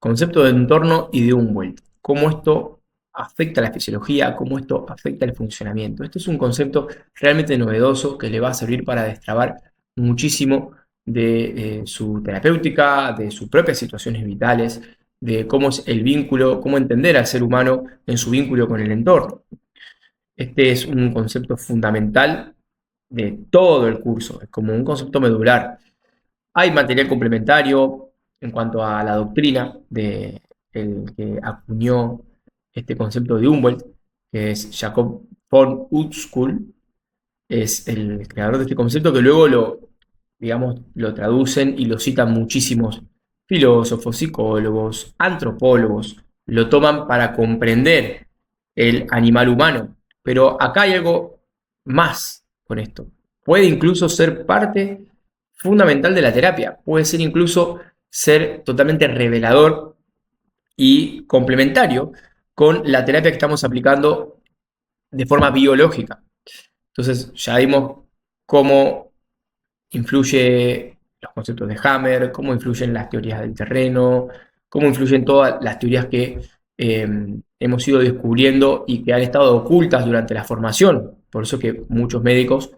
Concepto de entorno y de Humboldt. Cómo esto afecta a la fisiología, cómo esto afecta el funcionamiento. Esto es un concepto realmente novedoso que le va a servir para destrabar muchísimo de su terapéutica, de sus propias situaciones vitales, de cómo es el vínculo, cómo entender al ser humano en su vínculo con el entorno. Este es un concepto fundamental de todo el curso, es como un concepto medular. Hay material complementario en cuanto a la doctrina de el que acuñó este concepto de Humboldt, que es Jacob von Uexküll, es el creador de este concepto que luego digamos, lo traducen y lo citan muchísimos filósofos, psicólogos, antropólogos, lo toman para comprender el animal humano. Pero acá hay algo más con esto. Puede incluso ser parte fundamental de la terapia, puede ser incluso ser totalmente revelador y complementario con la terapia que estamos aplicando de forma biológica. Entonces ya vimos cómo influye los conceptos de Hammer, cómo influyen las teorías del terreno, cómo influyen todas las teorías que hemos ido descubriendo y que han estado ocultas durante la formación. Por eso que muchos médicos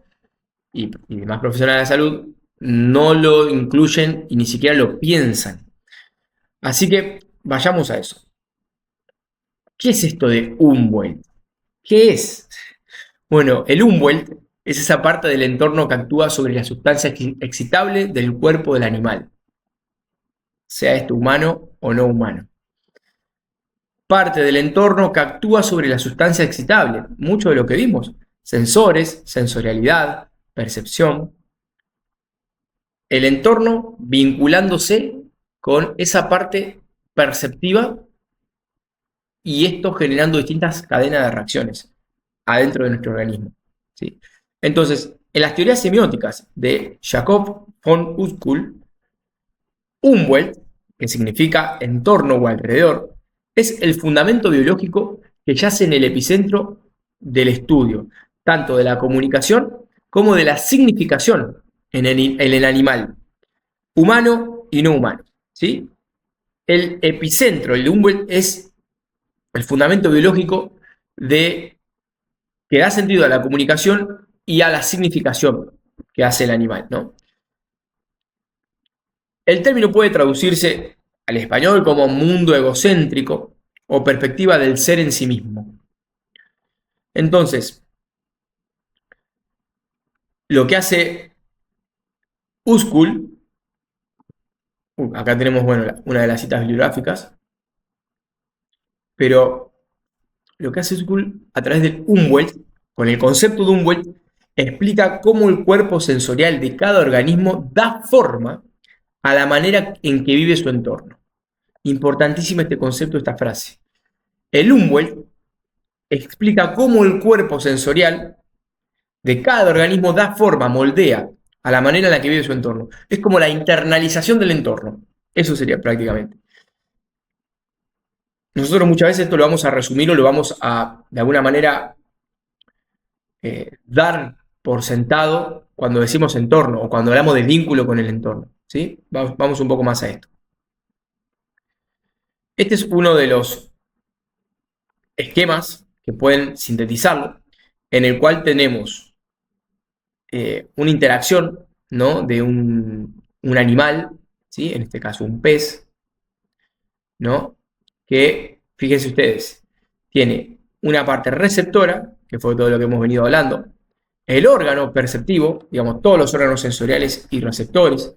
y demás profesionales de la salud no lo incluyen y ni siquiera lo piensan. Así que vayamos a eso. ¿Qué es esto de Humboldt? ¿Qué es? Bueno, el Humboldt es esa parte del entorno que actúa sobre la sustancia excitable del cuerpo del animal, sea esto humano o no humano. Parte del entorno que actúa sobre la sustancia excitable, mucho de lo que vimos, sensores, sensorialidad, percepción. El entorno vinculándose con esa parte perceptiva y esto generando distintas cadenas de reacciones adentro de nuestro organismo, ¿sí? Entonces, en las teorías semióticas de Jacob von Uexküll, Umwelt, que significa entorno o alrededor, es el fundamento biológico que yace en el epicentro del estudio, tanto de la comunicación como de la significación en el animal, humano y no humano, ¿sí? El epicentro, el de Humboldt, es el fundamento biológico que da sentido a la comunicación y a la significación que hace el animal, ¿no? El término puede traducirse al español como mundo egocéntrico o perspectiva del ser en sí mismo. Entonces, lo que hace Uskul, acá tenemos bueno, una de las citas bibliográficas, pero lo que hace Uskul a través del Umwelt, con el concepto de Umwelt, explica cómo el cuerpo sensorial de cada organismo da forma a la manera en que vive su entorno. Importantísimo este concepto, esta frase. El Umwelt explica cómo el cuerpo sensorial de cada organismo da forma, moldea a la manera en la que vive su entorno. Es como la internalización del entorno. Eso sería prácticamente. Nosotros muchas veces esto lo vamos a resumir o lo vamos a, de alguna manera, dar por sentado cuando decimos entorno o cuando hablamos de vínculo con el entorno, ¿sí? Vamos un poco más a esto. Este es uno de los esquemas que pueden sintetizarlo, en el cual tenemos una interacción, ¿no? De un animal, ¿sí? En este caso un pez, ¿no? Que, fíjense ustedes, tiene una parte receptora, que fue todo lo que hemos venido hablando, el órgano perceptivo, digamos, todos los órganos sensoriales y receptores,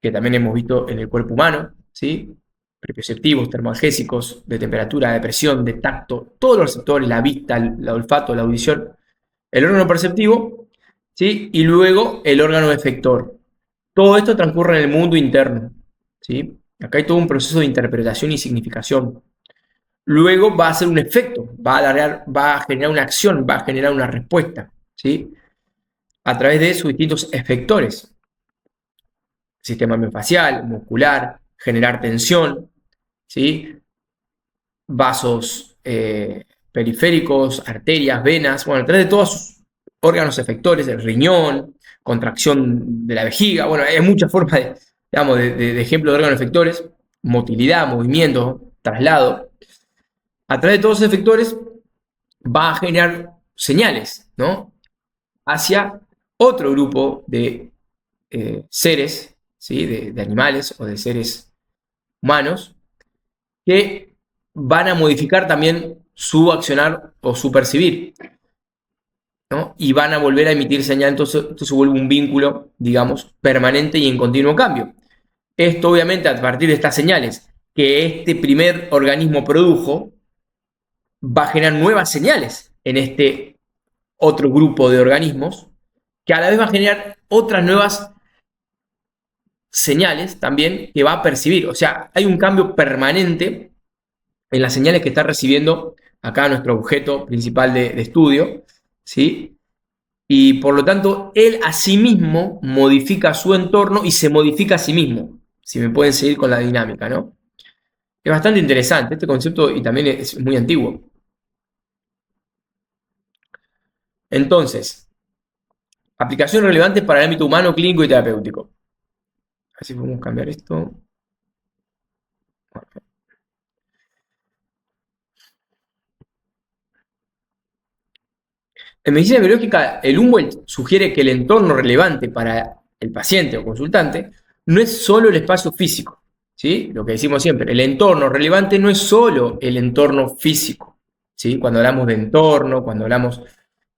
que también hemos visto en el cuerpo humano, ¿sí? Propioceptivos, termoalgésicos, de temperatura, de presión, de tacto, todos los receptores, la vista, el olfato, la audición, el órgano perceptivo, ¿sí? Y luego el órgano efector. Todo esto transcurre en el mundo interno, ¿sí? Acá hay todo un proceso de interpretación y significación. Luego va a hacer un efecto, va a generar una acción, va a generar una respuesta, ¿sí? A través de sus distintos efectores. Sistema miofascial, muscular, generar tensión, ¿sí? Vasos periféricos, arterias, venas, bueno, a través de todos sus órganos efectores, el riñón, contracción de la vejiga, bueno, hay muchas formas de, digamos, de ejemplo de órganos efectores, motilidad, movimiento, traslado, a través de todos esos efectores va a generar señales, ¿no? Hacia otro grupo de seres, ¿sí? De animales o de seres humanos, que van a modificar también su accionar o su percibir, ¿no? Y van a volver a emitir señal, entonces esto se vuelve un vínculo, digamos, permanente y en continuo cambio. Esto obviamente a partir de estas señales que este primer organismo produjo, va a generar nuevas señales en este otro grupo de organismos, que a la vez va a generar otras nuevas señales también que va a percibir. O sea, hay un cambio permanente en las señales que está recibiendo acá nuestro objeto principal de estudio, ¿sí? Y por lo tanto, él a sí mismo modifica su entorno y se modifica a sí mismo, si me pueden seguir con la dinámica, ¿no? Es bastante interesante este concepto y también es muy antiguo. Entonces, aplicaciones relevantes para el ámbito humano, clínico y terapéutico. A ver si podemos cambiar esto. En medicina biológica, el Humboldt sugiere que el entorno relevante para el paciente o consultante no es solo el espacio físico, ¿sí? Lo que decimos siempre, el entorno relevante no es solo el entorno físico, ¿sí? Cuando hablamos de entorno, cuando hablamos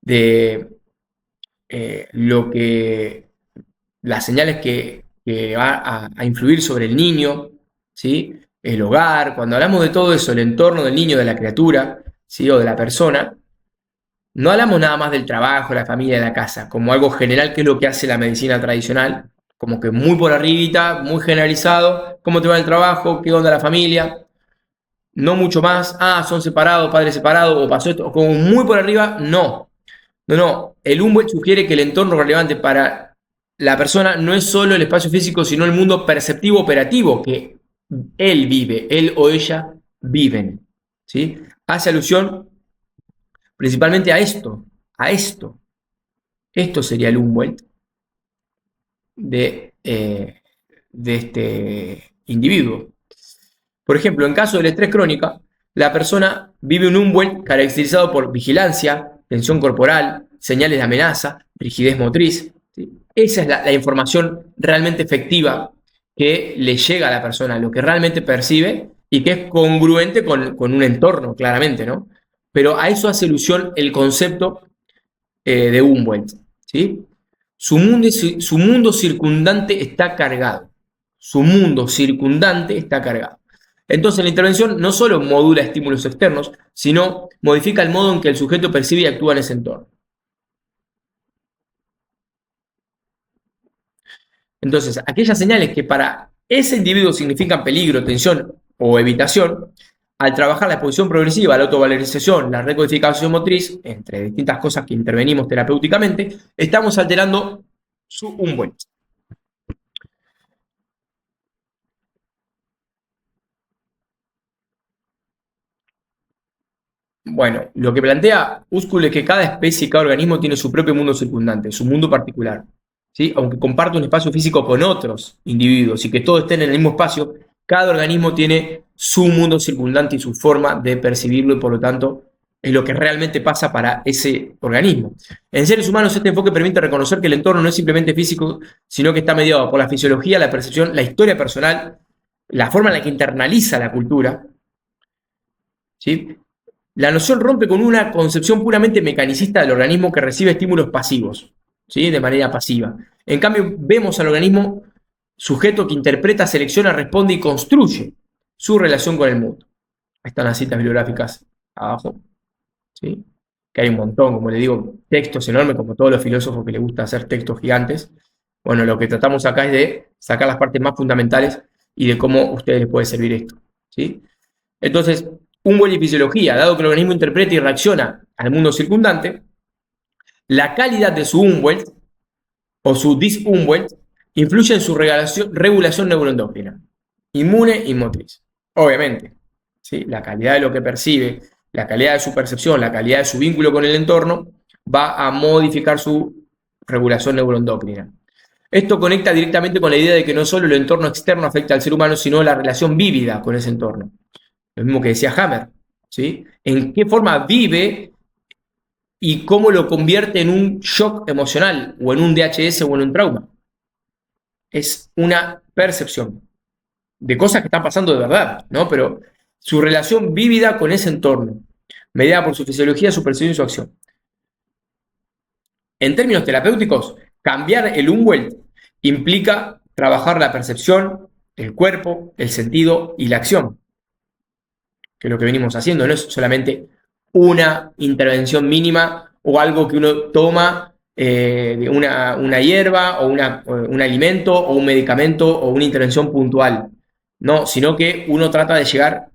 de lo que las señales que va a influir sobre el niño, ¿sí? El hogar, cuando hablamos de todo eso, el entorno del niño, de la criatura, ¿sí? O de la persona, no hablamos nada más del trabajo, la familia, de la casa, como algo general, que es lo que hace la medicina tradicional, como que muy por arribita, muy generalizado, cómo te va el trabajo, qué onda la familia, no mucho más, son separados, padres separados, o pasó esto, como muy por arriba, no. No, el Humboldt sugiere que el entorno relevante para la persona no es solo el espacio físico, sino el mundo perceptivo operativo que él vive, él o ella viven, ¿sí? Hace alusión principalmente a esto, a esto. Esto sería el Humboldt de este individuo. Por ejemplo, en caso del estrés crónica, la persona vive un Humboldt caracterizado por vigilancia, tensión corporal, señales de amenaza, rigidez motriz. ¿Sí? Esa es la información realmente efectiva que le llega a la persona, lo que realmente percibe y que es congruente con un entorno, claramente, ¿no? Pero a eso hace alusión el concepto de Humboldt, ¿sí? Su mundo circundante está cargado. Su mundo circundante está cargado. Entonces la intervención no solo modula estímulos externos, sino modifica el modo en que el sujeto percibe y actúa en ese entorno. Entonces, aquellas señales que para ese individuo significan peligro, tensión o evitación, al trabajar la exposición progresiva, la autovalorización, la recodificación motriz, entre distintas cosas que intervenimos terapéuticamente, estamos alterando su Humboldt. Bueno, lo que plantea Úsculo es que cada especie, cada organismo tiene su propio mundo circundante, su mundo particular, ¿sí? Aunque comparte un espacio físico con otros individuos y que todos estén en el mismo espacio, cada organismo tiene su mundo circundante y su forma de percibirlo y por lo tanto es lo que realmente pasa para ese organismo. En seres humanos este enfoque permite reconocer que el entorno no es simplemente físico, sino que está mediado por la fisiología, la percepción, la historia personal, la forma en la que internaliza la cultura, ¿sí? La noción rompe con una concepción puramente mecanicista del organismo que recibe estímulos pasivos, ¿sí? De manera pasiva. En cambio, vemos al organismo sujeto que interpreta, selecciona, responde y construye su relación con el mundo. Ahí están las citas bibliográficas abajo, ¿sí? Que hay un montón, como le digo, textos enormes, como todos los filósofos que les gusta hacer textos gigantes. Bueno, lo que tratamos acá es de sacar las partes más fundamentales y de cómo a ustedes les puede servir esto, ¿sí? Entonces, Humboldt y fisiología, dado que el organismo interpreta y reacciona al mundo circundante, la calidad de su Humboldt o su dis-Humboldt influye en su regulación neuroendocrina, inmune y motriz. Obviamente, ¿sí? La calidad de lo que percibe, la calidad de su percepción, la calidad de su vínculo con el entorno va a modificar su regulación neuroendocrina. Esto conecta directamente con la idea de que no solo el entorno externo afecta al ser humano, sino la relación vívida con ese entorno. Lo mismo que decía Hammer, ¿sí? En qué forma vive y cómo lo convierte en un shock emocional, o en un DHS, o en un trauma. Es una percepción de cosas que están pasando de verdad, ¿no? Pero su relación vívida con ese entorno, mediada por su fisiología, su percepción y su acción. En términos terapéuticos, cambiar el Umwelt implica trabajar la percepción, el cuerpo, el sentido y la acción, que es lo que venimos haciendo. No es solamente una intervención mínima o algo que uno toma, una hierba o un alimento o un medicamento o una intervención puntual, no, sino que uno trata de llegar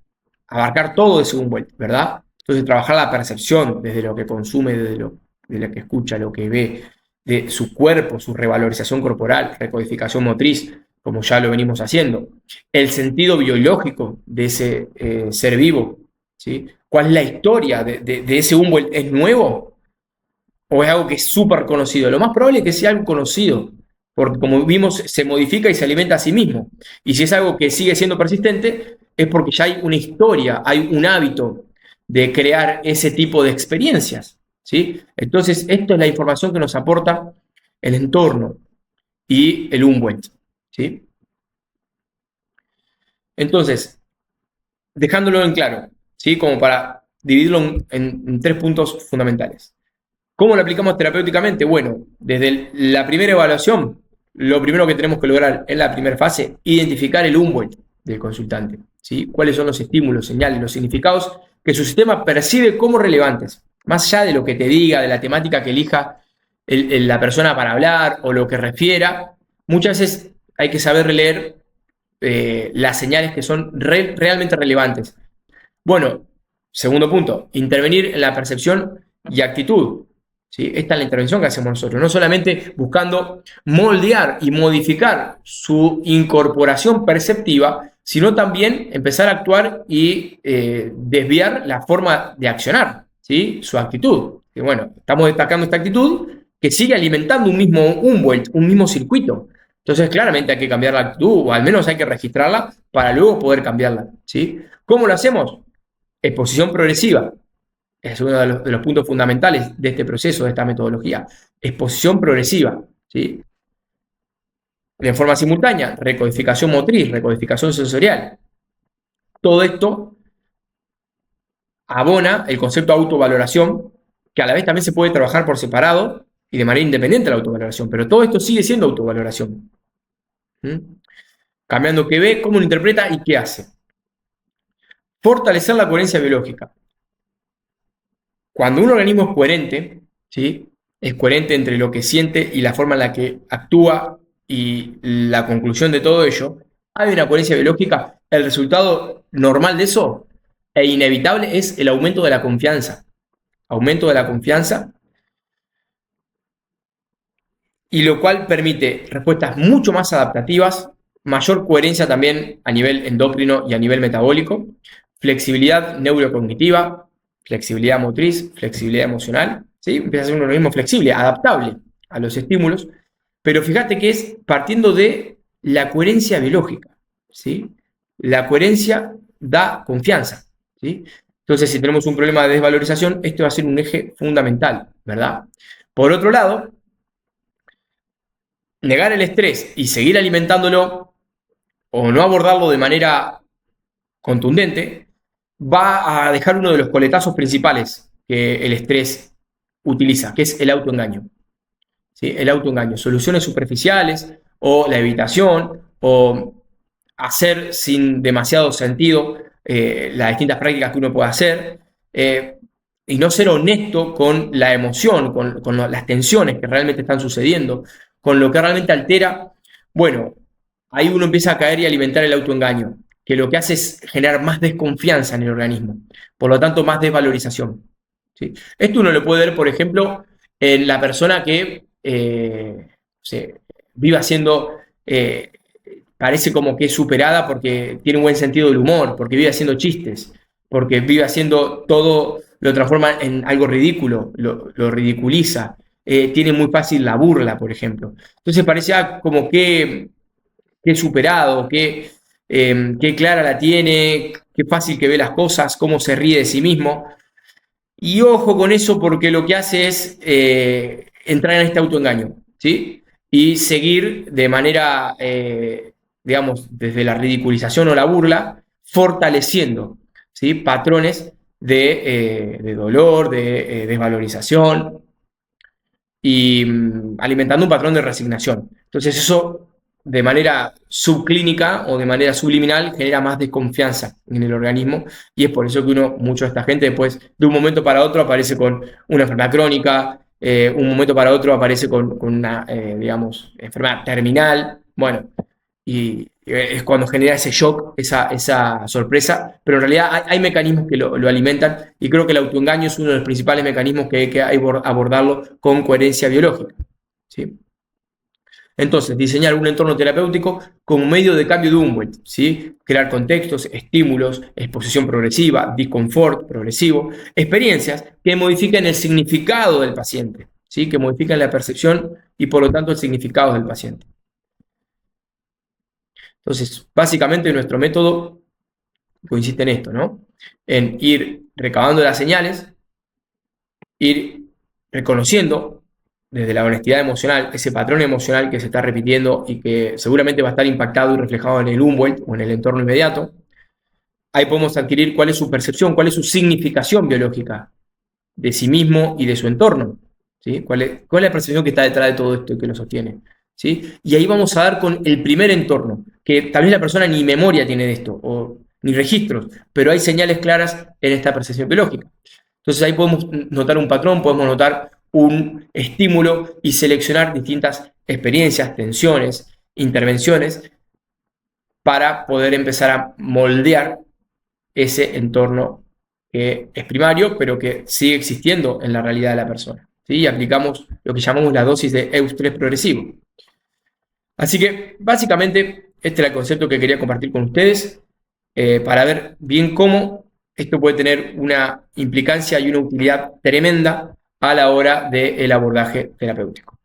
a abarcar todo ese Umwelt, ¿verdad? Entonces, trabajar la percepción desde lo que consume, de lo que escucha, lo que ve, de su cuerpo, su revalorización corporal, recodificación motriz, como ya lo venimos haciendo. El sentido biológico de ese ser vivo, ¿sí? ¿Cuál es la historia de ese Umwelt? ¿Es nuevo o es algo que es súper conocido? Lo más probable es que sea algo conocido, porque como vimos, se modifica y se alimenta a sí mismo. Y si es algo que sigue siendo persistente, es porque ya hay una historia, hay un hábito de crear ese tipo de experiencias, ¿sí? Entonces, esto es la información que nos aporta el entorno y el Umwelt, ¿sí? Entonces, dejándolo en claro, ¿sí? Como para dividirlo en 3 puntos fundamentales. ¿Cómo lo aplicamos terapéuticamente? Bueno, desde la primera evaluación, lo primero que tenemos que lograr en la primera fase, identificar el Umwelt del consultante, ¿sí? Cuáles son los estímulos, señales, los significados que su sistema percibe como relevantes, más allá de lo que te diga, de la temática que elija la persona para hablar o lo que refiera. Muchas veces hay que saber leer las señales que son realmente relevantes. Bueno, segundo punto, intervenir en la percepción y actitud, ¿sí? Esta es la intervención que hacemos nosotros, no solamente buscando moldear y modificar su incorporación perceptiva, sino también empezar a actuar y desviar la forma de accionar, ¿sí? Su actitud. Y bueno, estamos destacando esta actitud que sigue alimentando un mismo circuito. Entonces, claramente hay que cambiar la actitud, o al menos hay que registrarla para luego poder cambiarla, ¿sí? ¿Cómo lo hacemos? Exposición progresiva. Es uno de los puntos fundamentales de este proceso, de esta metodología. Exposición progresiva, ¿sí? De forma simultánea, recodificación motriz, recodificación sensorial. Todo esto abona el concepto de autovaloración, que a la vez también se puede trabajar por separado y de manera independiente de la autovaloración, pero todo esto sigue siendo autovaloración. ¿Mm? Cambiando qué ve, cómo lo interpreta y qué hace. Fortalecer la coherencia biológica. Cuando un organismo es coherente, ¿sí? Es coherente entre lo que siente y la forma en la que actúa y la conclusión de todo ello, hay una coherencia biológica. El resultado normal de eso e inevitable es el aumento de la confianza. Aumento de la confianza, y lo cual permite respuestas mucho más adaptativas, mayor coherencia también a nivel endocrino y a nivel metabólico, flexibilidad neurocognitiva, flexibilidad motriz, flexibilidad emocional, ¿sí? Empieza a ser un organismo flexible, adaptable a los estímulos, pero fíjate que es partiendo de la coherencia biológica, ¿sí? La coherencia da confianza, ¿sí? Entonces, si tenemos un problema de desvalorización, esto va a ser un eje fundamental, ¿verdad? Por otro lado, negar el estrés y seguir alimentándolo o no abordarlo de manera contundente va a dejar uno de los coletazos principales que el estrés utiliza, que es el autoengaño. ¿Sí? El autoengaño, soluciones superficiales o la evitación o hacer sin demasiado sentido las distintas prácticas que uno puede hacer, y no ser honesto con la emoción, con las tensiones que realmente están sucediendo, con lo que realmente altera. Bueno, ahí uno empieza a caer y alimentar el autoengaño, que lo que hace es generar más desconfianza en el organismo, por lo tanto más desvalorización, ¿sí? Esto uno lo puede ver, por ejemplo, en la persona que vive haciendo, parece como que es superada porque tiene un buen sentido del humor, porque vive haciendo chistes, porque vive haciendo todo, lo transforma en algo ridículo, lo ridiculiza, tiene muy fácil la burla, por ejemplo. Entonces parecía como que superado, que clara la tiene, qué fácil que ve las cosas, cómo se ríe de sí mismo. Y ojo con eso porque lo que hace es entrar en este autoengaño, ¿sí? Y seguir de manera, digamos, desde la ridiculización o la burla, fortaleciendo, ¿sí? Patrones de dolor, de desvalorización, y alimentando un patrón de resignación. Entonces eso de manera subclínica o de manera subliminal genera más desconfianza en el organismo y es por eso que mucho de esta gente después de un momento para otro aparece con una enfermedad crónica, un momento para otro aparece con una, digamos, enfermedad terminal, bueno, y es cuando genera ese shock, esa sorpresa, pero en realidad hay mecanismos que lo alimentan y creo que el autoengaño es uno de los principales mecanismos que hay que abordarlo con coherencia biológica. ¿Sí? Entonces, diseñar un entorno terapéutico como medio de cambio de Umwelt, ¿sí? Crear contextos, estímulos, exposición progresiva, disconfort progresivo, experiencias que modifiquen el significado del paciente, ¿sí? Que modifiquen la percepción y por lo tanto el significado del paciente. Entonces, básicamente nuestro método consiste en esto, ¿no? En ir recabando las señales, ir reconociendo desde la honestidad emocional ese patrón emocional que se está repitiendo y que seguramente va a estar impactado y reflejado en el Umwelt o en el entorno inmediato. Ahí podemos adquirir cuál es su percepción, cuál es su significación biológica de sí mismo y de su entorno. ¿Sí? ¿Cuál es la percepción que está detrás de todo esto y que lo sostiene? ¿Sí? Y ahí vamos a dar con el primer entorno, que tal vez la persona ni memoria tiene de esto, o ni registros, pero hay señales claras en esta percepción biológica. Entonces ahí podemos notar un patrón, podemos notar un estímulo y seleccionar distintas experiencias, tensiones, intervenciones para poder empezar a moldear ese entorno que es primario, pero que sigue existiendo en la realidad de la persona. ¿Sí? Y aplicamos lo que llamamos la dosis de eustrés progresivo. Así que básicamente este era el concepto que quería compartir con ustedes para ver bien cómo esto puede tener una implicancia y una utilidad tremenda a la hora del abordaje terapéutico.